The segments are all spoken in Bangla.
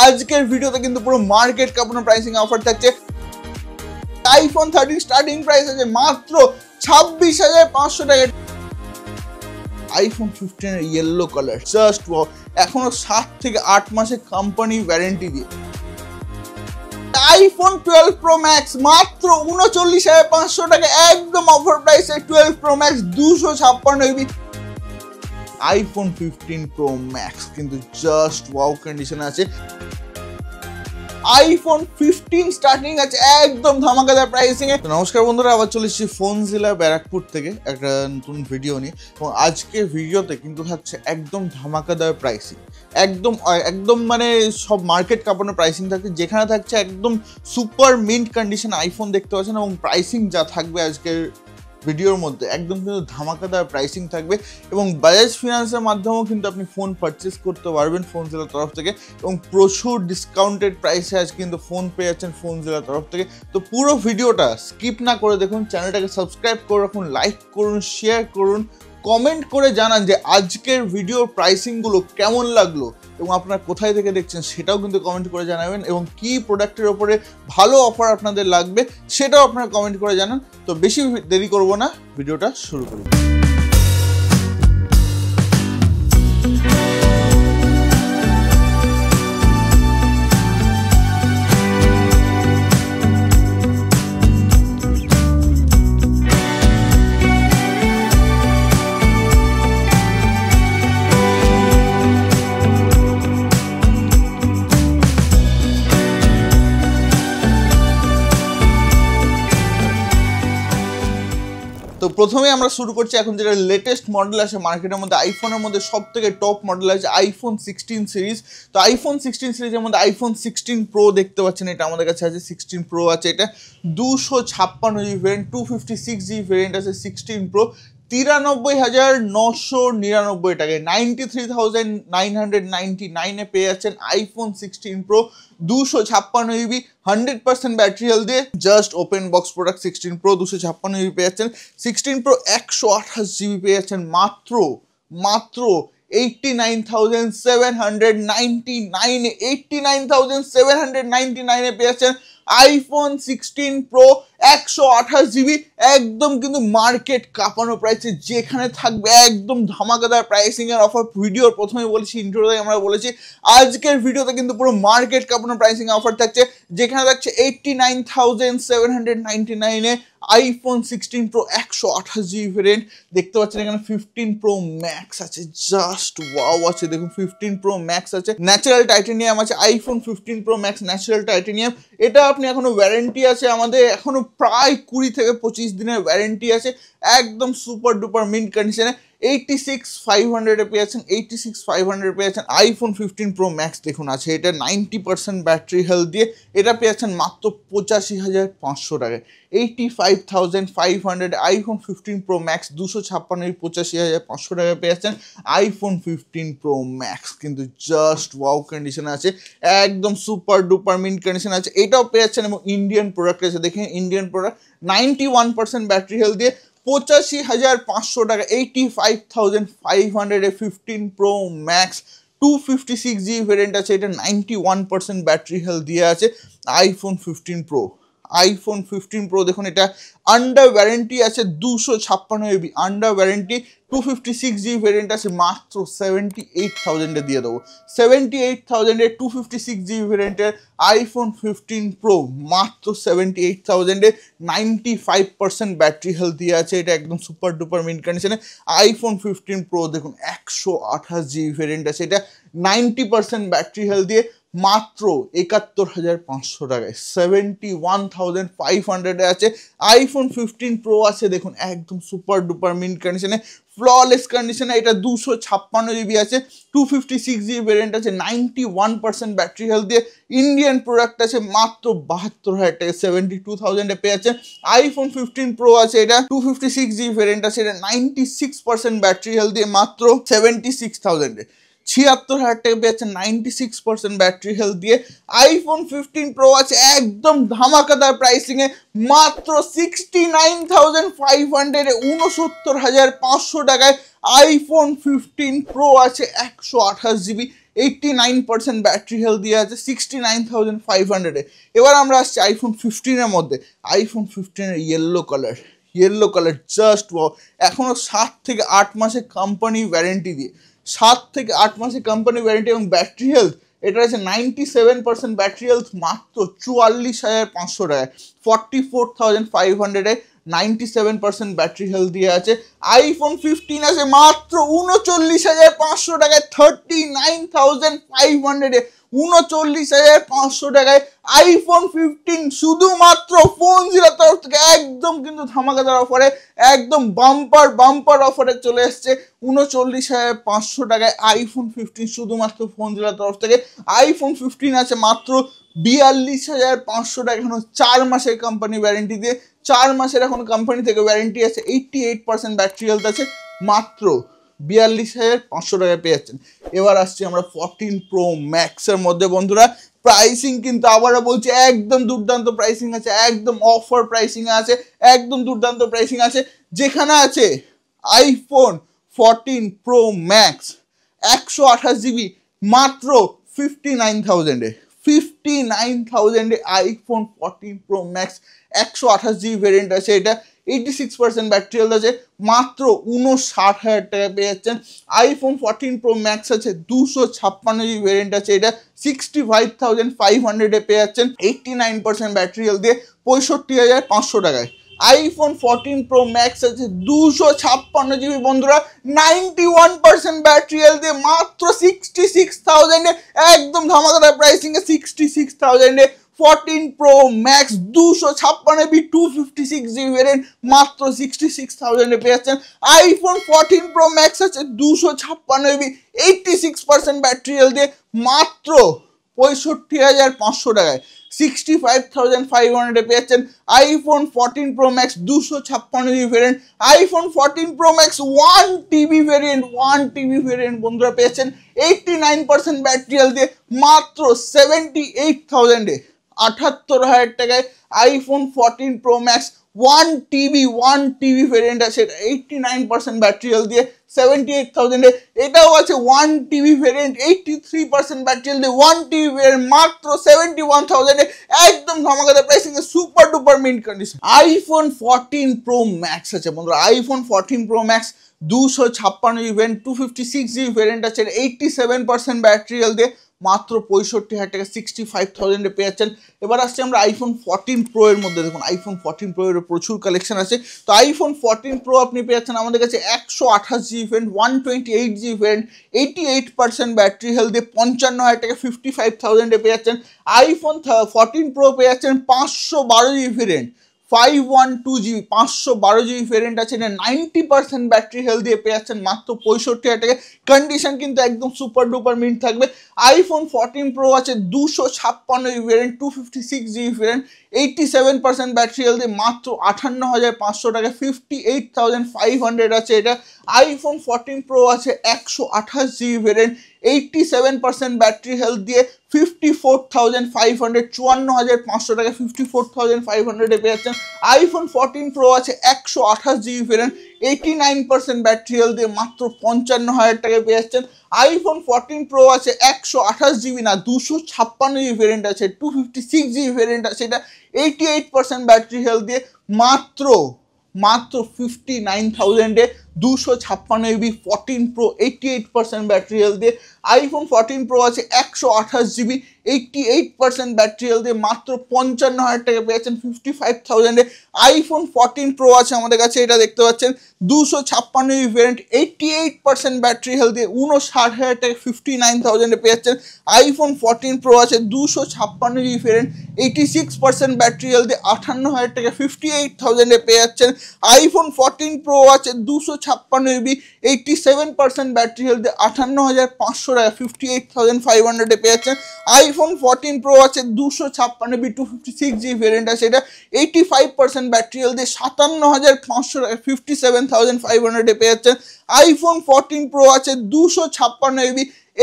আজকের ভিডিওতে কিন্তু পুরো মার্কেট কাঁপানো প্রাইসিং অফার থাকছে। আইফোন 13 স্টার্টিং প্রাইস আছে মাত্র 26,500 টাকা। আইফোন 15 এর ইয়েলো কালার জাস্ট ওয়াও, এখনো 7 থেকে 8 মাসের কোম্পানি ওয়ারেন্টি দিয়ে। আইফোন 12 প্রো ম্যাক্স মাত্র 39,500 টাকা, একদম অফার প্রাইসে 12 pro max 256 GB. IPhone 15 pro max কিন্তু জাস্ট ওয়াও কন্ডিশনে আছে। আইফোন 15 স্টার্টিং আছে একদম ধামাকাদার প্রাইসিং এ। নমস্কার বন্ধুরা, আবার চলে এসেছি ফোনজিলা ব্যারাকপুর থেকে একটা নতুন ভিডিও নিয়ে। এবং আজকে ভিডিওতে কিন্তু থাকছে একদম ধামাকাদার প্রাইসিং, একদম মানে সব মার্কেট কাঁপানো প্রাইসিং থাকছে, যেখানে থাকছে একদম সুপার মিন্ট কন্ডিশন আইফোন দেখতে পাচ্ছেন। এবং প্রাইসিং যা থাকবে আজকের ভিডিওর মধ্যে একদম কিন্তু ধামাকাদার প্রাইসিং থাকবে। এবং বাজাজ ফিনান্সের মাধ্যমেও কিন্তু আপনি ফোন পারচেস করতে পারবেন ফোনজিলার তরফ থেকে। এবং প্রচুর ডিসকাউন্টেড প্রাইসে আজ কিন্তু ফোন পেয়ে যাচ্ছেন ফোনজিলার তরফ থেকে। তো পুরো ভিডিওটা স্কিপ না করে দেখুন, চ্যানেলটাকে সাবস্ক্রাইব করে রাখুন, লাইক করুন, শেয়ার করুন, কমেন্ট করে জানান যে আজকের ভিডিওর প্রাইসিংগুলো কেমন লাগলো এবং আপনারা কোথায় থেকে দেখছেন সেটাও কিন্তু কমেন্ট করে জানাবেন। এবং কি প্রোডাক্টের ওপরে ভালো অফার আপনাদের লাগবে সেটাও আপনারা কমেন্ট করে জানান। তো বেশি দেরি করব না, ভিডিওটা শুরু করুন। তো প্রথমে আমরা শুরু করছি এখন যেটা লেটেস্ট মডেল আছে মার্কেটের মধ্যে, আইফোনের মধ্যে সব থেকে টপ মডেল আছে আইফোন 16 সিরিজ। তো আইফোন 16 সিরিজের মধ্যে আইফোন 16 প্রো দেখতে পাচ্ছেন, এটা আমাদের কাছে আছে। 16 প্রো আছে, এটা 256 জিবি ভেরিয়েন্ট, 256 জিবি ভেরিয়েন্ট আছে 16 প্রো। 93,999 টাকায় 93,999 পেয়ে যাচ্ছেন iPhone 16 pro 256 GB 100% battery health দিয়ে। Just open box product 16 pro 256 GB পেয়ে যাচ্ছেন। 16 প্রো 128 জিবি পেয়ে যাচ্ছেন মাত্র 89,799 89,799 পেয়ে যাচ্ছেন আইফোন 16 প্রো 128 জিবি, একদম কিন্তু মার্কেট কাঁপানো প্রাইসে, যেখানে থাকবে একদম ধামাকাদার প্রাইসিং এর অফার। ভিডিওর প্রথমে বলেছি, ইন্ট্রোতে আমরা বলেছি আজকের ভিডিওতে কিন্তু পুরো মার্কেট কাঁপানো প্রাইসিং অফার থাকছে, যেখানে থাকছে 89,799 এ আইফোন 16 প্রো 128 জিবি ভেরিয়েন্ট দেখতে পাচ্ছেন। এখানে 15 প্রো ম্যাক্স আছে, জাস্ট ওয়াও আছে। দেখুন 15 প্রো ম্যাক্স আছে, ন্যাচারাল টাইটানিয়াম আছে। IPhone 15 pro max natural titanium, এটা আপনি এখনো ওয়ারেন্টি আছে আমাদের, এখনো প্রায় 20 থেকে 25 দিনের ওয়ারেন্টি আছে, একদম সুপার ডুপার মিন্ট কন্ডিশনে। 86,500 এ পেয়ে যাচ্ছেন, 86,500 পেয়ে যাচ্ছেন আইফোন 15 প্রো ম্যাক্স। দেখুন আছে এটা 90% ব্যাটারি হেলথ দিয়ে, এটা পেয়ে যাচ্ছেন মাত্র 85,500 টাকায়। 85,500 আইফোন 15 প্রো ম্যাক্স 256 85,500 টাকায় পেয়ে যাচ্ছেন আইফোন 15 প্রো ম্যাক্স, কিন্তু জাস্ট ওয়াও কন্ডিশনে আছে, একদম সুপার ডুপার মিন্ট কন্ডিশনে আছে। এটাও পেয়ে যাচ্ছেন এবং ইন্ডিয়ান প্রোডাক্ট আছে। দেখেন ইন্ডিয়ান প্রোডাক্ট 91% ব্যাটারি হেলথ দিয়ে 85,500 টাকা। 85,500 এ 15 প্রো ম্যাক্স 256 জিবি ভেরিয়েন্ট আছে, এটা 91% ব্যাটারি হেলথ দিয়ে আছে আইফোন 15 প্রো। আইফোন 15 প্রো দেখুন এটা আন্ডার ওয়ারেন্টি আছে 256 GB under warranty, 256 GB variant আছে মাত্র 78,000 এ দিয়ে দেবো। 78,000 এ 256 জিবি ভেরিয়েন্টের আইফোন 15 প্রো মাত্র 78,000 এ 95% ব্যাটারি হেলথ দিয়ে আছে, এটা একদম সুপার ডুপার মিন্ট কন্ডিশনে। আইফোন 15 প্রো দেখুন 128 জিবি ভেরিয়েন্ট আছে, এটা 90% ব্যাটারি হেলথ দিয়ে মাত্র 71,500 টাকায়। 71,500 এ আছে আইফোন 15 প্রো আছে। দেখুন একদম সুপার ডুপার মিন্ট কন্ডিশনে, ফ্ললেস কন্ডিশনে, এটা 256 জিবি আছে, 256 জিবি ভেরিয়েন্ট আছে, 91% ব্যাটারি হেলথ দিয়ে। ইন্ডিয়ান প্রোডাক্ট আছে মাত্র 72,000 টাকা, 72,000 এ পেয়ে আছে আইফোন 15 প্রো আছে, এটা 256 জিবি ভেরিয়েন্ট আছে, এটা 96% ব্যাটারি হেলথ দিয়ে মাত্র 76,000 এ। 76,000 টাকা পেয়ে যাচ্ছে 96% ব্যাটারি হেলথ দিয়ে আইফোন 15 প্রো আছে একদম ধামাকাদার প্রাইসিং এ মাত্র 69,500 এ 69,500 টাকায় আইফোন 15 প্রো আছে 128 জিবি 89% ব্যাটারি হেলথ দিয়ে আছে 69,500-এ। এবার আমরা আসছি আইফোন 15-এর মধ্যে। আইফোন 15-এর ইয়েলো কালার জাস্ট ওয়াও। এখনো 7 থেকে 8 মাসের কোম্পানি ওয়ারেন্টি দিয়ে, 7 থেকে 8 মাসের কোম্পানি ওয়ারেন্টি এবং ব্যাটারি হেলথ এটা আছে 97% ব্যাটারি হেলথ মাত্র 44,500 টাকায়, 44,500-এ 97% ব্যাটারি হেলথ দিয়ে আছে। আইফোন 15 আছে মাত্র 39,500 টাকায়, 39,500-এ 39,500 টাকায় আইফোন 15 শুধুমাত্র ফোনজিলার তরফ থেকে একদম কিন্তু ধামাকাদার অফারে, একদম বাম্পার অফারে চলে এসছে 39,500 টাকায় আইফোন 15 শুধুমাত্র ফোনজিলার তরফ থেকে। আইফোন 15 আছে মাত্র 42,500 টাকা, এখনো 4 মাসের কোম্পানি ওয়ারেন্টি দিয়ে, 4 মাসের এখন কোম্পানি থেকে ওয়ারেন্টি আছে, 88% ব্যাটারি হেলথ আছে, মাত্র 42,500 টাকায় পেয়ে যাচ্ছেন। এবার আসছি আমরা 14 প্রো ম্যাক্সের মধ্যে বন্ধুরা। প্রাইসিং কিন্তু আবারও বলছি একদম দুর্দান্ত প্রাইসিং আছে, একদম অফার প্রাইসিং আছে, একদম দুর্দান্ত প্রাইসিং আছে। যেখানে আছে আইফোন 14 প্রো ম্যাক্স 128 GB মাত্র 59,000-এ, 59,000-এ iPhone 14 pro max 128 GB variant আছে, এটা 86% ব্যাটারি হেলথ আছে, মাত্র 59,000 টাকা পেয়ে যাচ্ছেন। আইফোন 14 প্রো ম্যাক্স আছে 256 GB ভেরিয়েন্ট আছে, এটা 65,500-এ পেয়ে যাচ্ছেন, 89% ব্যাটারি হেলথ দিয়ে 65,500 টাকায়। আইফোন 14 প্রো ম্যাক্স আছে 256 GB বন্ধুরা, 91% ব্যাটারি হেলথ দিয়ে মাত্র 66,000-এ, একদম ধামাকাদার প্রাইসিংয়ে 66,000-এ 14 প্রো ম্যাক্স 256 256 GB ভেরিয়েন্ট মাত্র 66,000-এ পেয়ে যাচ্ছেন। আইফোন 14 প্রো ম্যাক্স আছে 256 GB 86% ব্যাটারি হেলথ দিয়ে মাত্র 65,500 টাকায়, 65,500-এ পেয়ে যাচ্ছেন iPhone 14 pro max 256 GB variant. IPhone 14 pro max 1TB variant বন্ধুরা পেয়েছেন 89% ব্যাটারি হেলথ দিয়ে মাত্র 78,000-এ, 78,000 টাকায় iPhone 14 pro max 1TB variant আছে, 89% ব্যাটারি হেলথ দিয়ে 78,000-এ। এটাও আছে 1TB ভেরিয়েন্ট, 83% ব্যাটারি হেলথ দিয়ে 1TB ভেরিয়েন্ট মাত্র 71,000-এ, একদম ধামাকাদার প্রাইসিং এ super duper mint condition. IPhone 14 pro max আছে বন্ধুরা, iPhone 14 pro max 256 GB 256 GB variant আছে, 87% ব্যাটারি হেলথ দিয়ে মাত্র 65,000 টাকা, 65,000-এ পেয়ে যাচ্ছেন। এবার আসছে আমরা আইফোন 14 প্রো এর মধ্যে। দেখুন আইফোন 14 প্রো এর প্রচুর কালেকশন আছে। তো আইফোন 14 প্রো আপনি পেয়ে যাচ্ছেন আমাদের কাছে 128 GB variant, 128 GB variant, 88% battery health দিয়ে 55,000 টাকা, 55,000-এ পেয়ে যাচ্ছেন। আইফোন 14 প্রো পেয়ে যাচ্ছেন 512 GB variant, 512 GB 512 GB variant আছে, 90% ব্যাটারি হেলথ দিয়ে পেয়ে যাচ্ছেন মাত্র 65,000 টাকা। কন্ডিশন কিন্তু একদম সুপার ডুপার মিন্ট থাকবে। আইফোন 14 প্রো আছে 256 GB variant, 256 GB variant, 87% battery health দিয়ে মাত্র 58,500 টাকা, 58,500 আছে এটা। আইফোন 14 প্রো আছে 128 GB ভেরিয়েন্ট, 87% ব্যাটারি হেলথ দিয়ে 54,500, 54,500 টাকা, 54,500-এ পেয়ে যাচ্ছেন। আইফোন 14 প্রো আছে 128 GB ভেরিয়েন্ট, 89% ব্যাটারি হেলথ দিয়ে মাত্র 55,000 টাকায় পেয়ে যাচ্ছেন। আইফোন 14 প্রো আছে 128 GB না 256 GB ভেরিয়েন্ট আছে, 256 GB ভেরিয়েন্ট আছে, এটা 88% ব্যাটারি হেলথ দিয়ে মাত্র 59,000-এ 256 GB 14 প্রো 88% ব্যাটারি হেলথ দিয়ে। আইফোন 14 প্রো আছে 128 GB 88% ব্যাটারি হেলথ দিয়ে মাত্র 55,000 টাকা পেয়েছেন, 55,000-এ। আইফোন 14 প্রো আছে আমাদের কাছে, এটা দেখতে পাচ্ছেন 256 GB ভেরিয়েন্ট, 88% ব্যাটারি হেলথ দিয়ে 59,000 টাকা, 59,000-এ পেয়েছেন। আইফোন 14 প্রো আছে 256 GB ভেরিয়েন্ট, 86% ব্যাটারি হেলথ দিয়ে 58,000 টাকা, 58,000-এ পেয়ে যাচ্ছেন। আইফোন 14 প্রো আছে 256 GB 87% ব্যাটারি হেলথ দিয়ে 58,500 টাকা, 58,500-এ পেয়ে যাচ্ছেন। আইফোন 14 প্রো আছে 256 GB 256 GB ভেরিয়েন্ট আছে, এটা 85% ব্যাটারি হেলথ দিয়ে 57,500 টাকা, 57,500-এ পেয়ে যাচ্ছেন। আইফোন 14 প্রো আছে 256 GB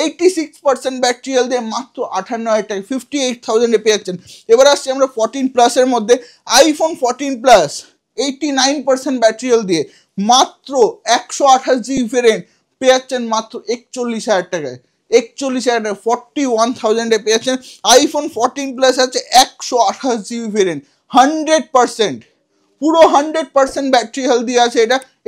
86% ব্যাটারি হেলথ দিয়ে মাত্র 58,000 টাকা, 58,000-এ পেয়ে যাচ্ছেন। এবার আসছি আমরা 14 প্লাসের মধ্যে। আইফোন 14 প্লাস 89% ব্যাটারি হেলথ দিয়ে মাত্র 128 GB ভেরিয়েন্ট পেয়ে যাচ্ছেন মাত্র 41,000 টাকায়, 41,000 41,000 পেয়ে যাচ্ছেন। আইফোন 14 প্লাস আছে 128 GB ভেরিয়েন্ট, 100% পুরো 100% ব্যাটারি হেলদি আছে।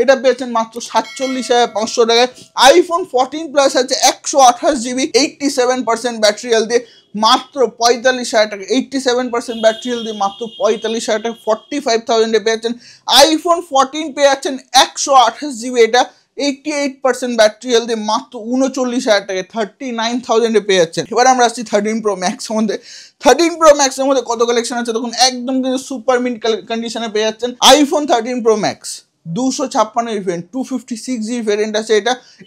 এটা পেয়েছেন মাত্র 47,500 টাকায়। আইফোন 14 প্লাস আছে 128 GB, 87% ব্যাটারি হেলদি, মাত্র 45,000 টাকা। 87% ব্যাটারি হেলদি, মাত্র 45,000 টাকা, 45,000 পেয়ে যাচ্ছেন। আইফোন 14 পেয়ে যাচ্ছেন 128 GB, এটা 88% ব্যাটারি হেলদি, মাত্র 39,000 টাকায়, 39,000 পেয়ে যাচ্ছেন। এবার আমরা আসছি 13 প্রো ম্যাক্সের মধ্যে। 13 প্রো ম্যাক্সের মধ্যে কত কালেকশন আছে দেখুন, একদম কিন্তু সুপার মিন্ট কন্ডিশনে পেয়ে যাচ্ছেন। IPhone 13 pro max 256 variant, 256 GB variant আছে।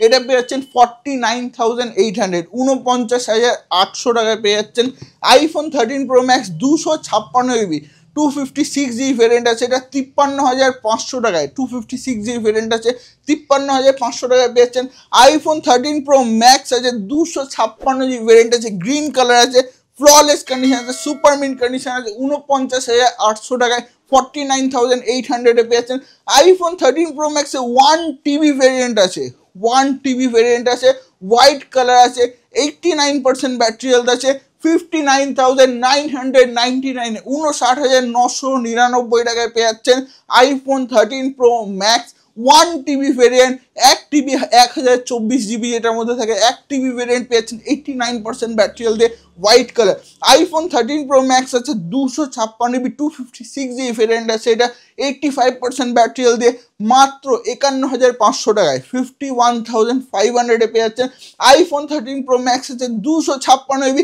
এটা পেয়ে যাচ্ছেন 49,800, 49,800 টাকায় পেয়ে যাচ্ছেন। IPhone 13 pro max 256 GB, 256 GB variant আছে। এটা 53,500 টাকায়, 256 GB ভেরিয়েন্ট আছে, 53,500 টাকায় পেয়েছেন। আইফোন 13 প্রো ম্যাক্স আছে 256 GB ভেরিয়েন্ট আছে, গ্রিন কালার আছে, ফ্ললেস কন্ডিশন আছে, সুপার মিন্ট কন্ডিশন আছে, 49,800 টাকায়, 49,800 পেয়েছেন। আইফোন 13 প্রো ম্যাক্সে 1 TB ভেরিয়েন্ট আছে, 1 TB ভেরিয়েন্ট আছে, হোয়াইট কালার আছে, 89% ব্যাটারি হেলথ আছে, 59,999, 59,999 টাকায় পেয়ে যাচ্ছেন iPhone 13 pro max 1 TB variant. 1 TB 1024 GB এটার মধ্যে থাকে, 1 TB ভেরিয়েন্ট পেয়েছেন, 89% ব্যাটারি হেলথ দিয়ে, white colour. IPhone 13 pro max আছে 256 GB, 256 GB ভেরিয়েন্ট আছে, এটা 85% ব্যাটারি হেলথ দিয়ে, মাত্র 51,500 টাকায়, 51,500 পেয়ে যাচ্ছেন। আইফোন 13 প্রো ম্যাক্স আছে 256 GB,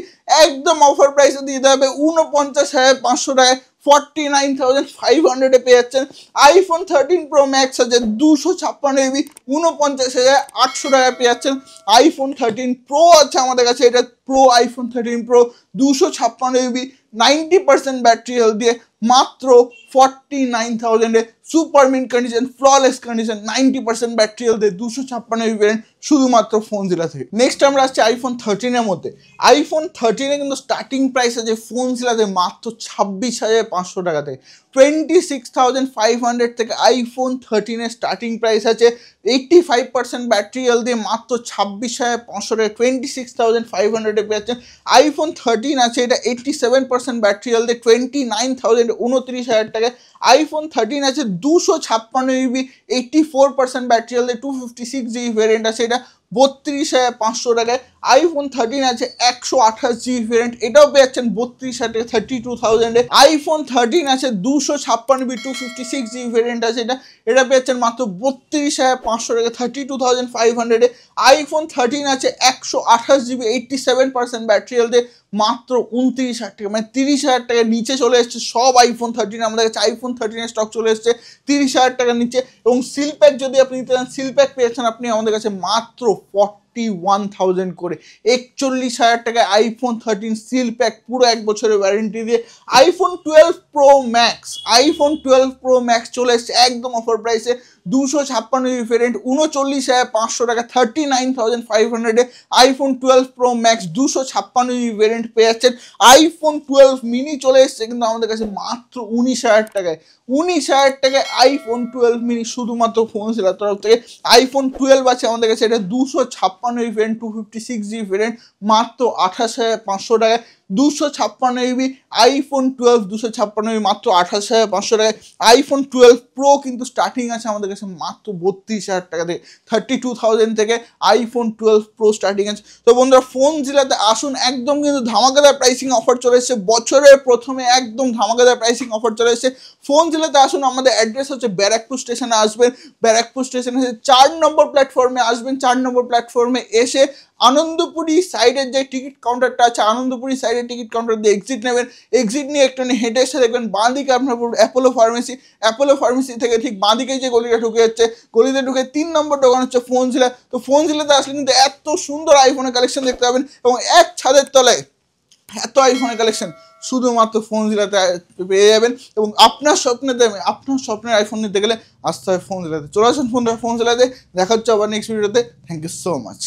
একদম অফার প্রাইসে দিতে হবে 49,500 টাকায়, 49,500 পেয়ে যাচ্ছেন। আইফোন 13 প্রো ম্যাক্স আছে 256 GB, 49,800 টাকায় পেয়ে যাচ্ছেন। আইফোন 13 প্রো আছে আমাদের কাছে, এটা pro iPhone 13 pro 256 GB, 90% battery health দিয়ে, মাত্র 49,000 super mint condition, flawless condition, 90% battery health দিয়ে, 256 GB ভেরিয়েন্ট, শুধুমাত্র ফোন জেলা থেকে। নেক্সট আমরা আসছি আইফোন 13 এর মধ্যে। আইফোন 13 কিন্তু স্টার্টিং প্রাইস আছে ফোন জেলাতে মাত্র 26,500 টাকা থেকে, 26,500 থেকে আইফোন 13 এর স্টার্টিং প্রাইস আছে। 85% ব্যাটারি হেলথ দিয়ে, মাত্র 26,500 টাকা, 26,500 পেয়ে যাচ্ছেন। আইফোন 13 আছে, এটা 87% ব্যাটারি হেলথ দিয়ে, 29,000, 29,000 টাকায়। আইফোন 13 আছে 256 GB, 84% ব্যাটারি হেলথ দিয়ে, 256 GB ভেরিয়েন্ট আছে, এটা 32,500 টাকায়। আইফোন 13 আছে 128 GB ভেরিয়েন্ট, এটাও পেয়ে যাচ্ছেন 32,000 টাকা, 32,000 এ। আইফোন 13 আছে 256 GB, 256 GB ভেরিয়েন্ট আছে, এটা পেয়ে যাচ্ছেন মাত্র 32,500 টাকা, 32,500 এ। আইফোন 13 আছে 128 GB, 87% ব্যাটারি হেলথ দিয়ে, মাত্র 29,000 টাকা, মানে 30,000 টাকার নিচে চলে এসছে সব আইফোন 13। আমাদের কাছে আইফোন 13 স্টক চলে এসছে 30,000 টাকার নিচে। এবং সিল প্যাক যদি আপনি নিতে চান, সিল প্যাক পেয়েছেন আপনি আমাদের কাছে মাত্র 41,000 করে, 41,000 টাকায় আইফোন 13 সিল প্যাক, পুরো 1 বছরের ওয়ারেন্টি দিয়ে। IPhone 12 pro max, iPhone 12 pro max চলে এসছে একদম অফার প্রাইসে, 256 GB ভেরিয়েন্ট, 39,500 টাকা, 39,500 এ। IPhone 12 pro max 256 GB variant পেয়ে যাচ্ছেন। আইফোন 12 মিনি চলে এসছে কিন্তু আমাদের কাছে মাত্র 19,000 টাকায়, 19,000 টাকায় আইফোন 12 মিনি, শুধুমাত্র ফোন সেলার তরফ থেকে। আইফোন 12 আছে আমাদের কাছে, এটা 256 GB ভেরিয়েন্ট, 256 GB ভেরিয়েন্ট, মাত্র 28,500 টাকায়, 256 GB আইফোন 12, 256 GB মাত্র 28,500 টাকায়। আইফোন 12 প্রো কিন্তু স্টার্টিং আছে আমাদের কাছে মাত্র 32,000 টাকা থেকে, 32,000 থেকে আইফোন 12 প্রো স্টার্টিং আছে। তো বন্ধুরা, ফোন জেলাতে আসুন, একদম কিন্তু ধামাকাদার প্রাইসিং অফার চলে এসেছে, বছরের প্রথমে একদম ধামাকাদার প্রাইসিং অফার চলে এসেছে। ফোন জেলাতে আসুন, আমাদের অ্যাড্রেস হচ্ছে ব্যারাকপুর স্টেশনে আসবেন, ব্যারাকপুর স্টেশনে 4 নম্বর প্ল্যাটফর্মে আসবেন। 4 নম্বর প্ল্যাটফর্মে এসে আনন্দপুরি সাইডের যে টিকিট কাউন্টারটা আছে, আনন্দপুরি সাইডের টিকিট কাউন্টার দিয়ে এক্সিট নেবেন। এক্সিট নিয়ে একটুখানি হেঁটে এসে দেখবেন বাঁদিকে আপনার অ্যাপোলো ফার্মেসি, অ্যাপোলো ফার্মেসি থেকে ঠিক বাঁদিকে যে গলিটা ঢুকে যাচ্ছে, গলিতে ঢুকে 3 নম্বর দোকান হচ্ছে ফোন জেলা। তো ফোন জেলাতে আসলে কিন্তু এত সুন্দর আইফোনের কালেকশন দেখতে পাবেন, এবং এক ছাদের তলায় এত আইফোনের কালেকশন শুধুমাত্র ফোন জেলাতে পেয়ে যাবেন। এবং আপনার স্বপ্নের আইফোন নিতে গেলে আসতে হয় ফোন জেলাতে। চলে আসুন ফোন জেলাতে। দেখা হচ্ছে আবার নেক্সট ভিডিওতে। Thank you so much.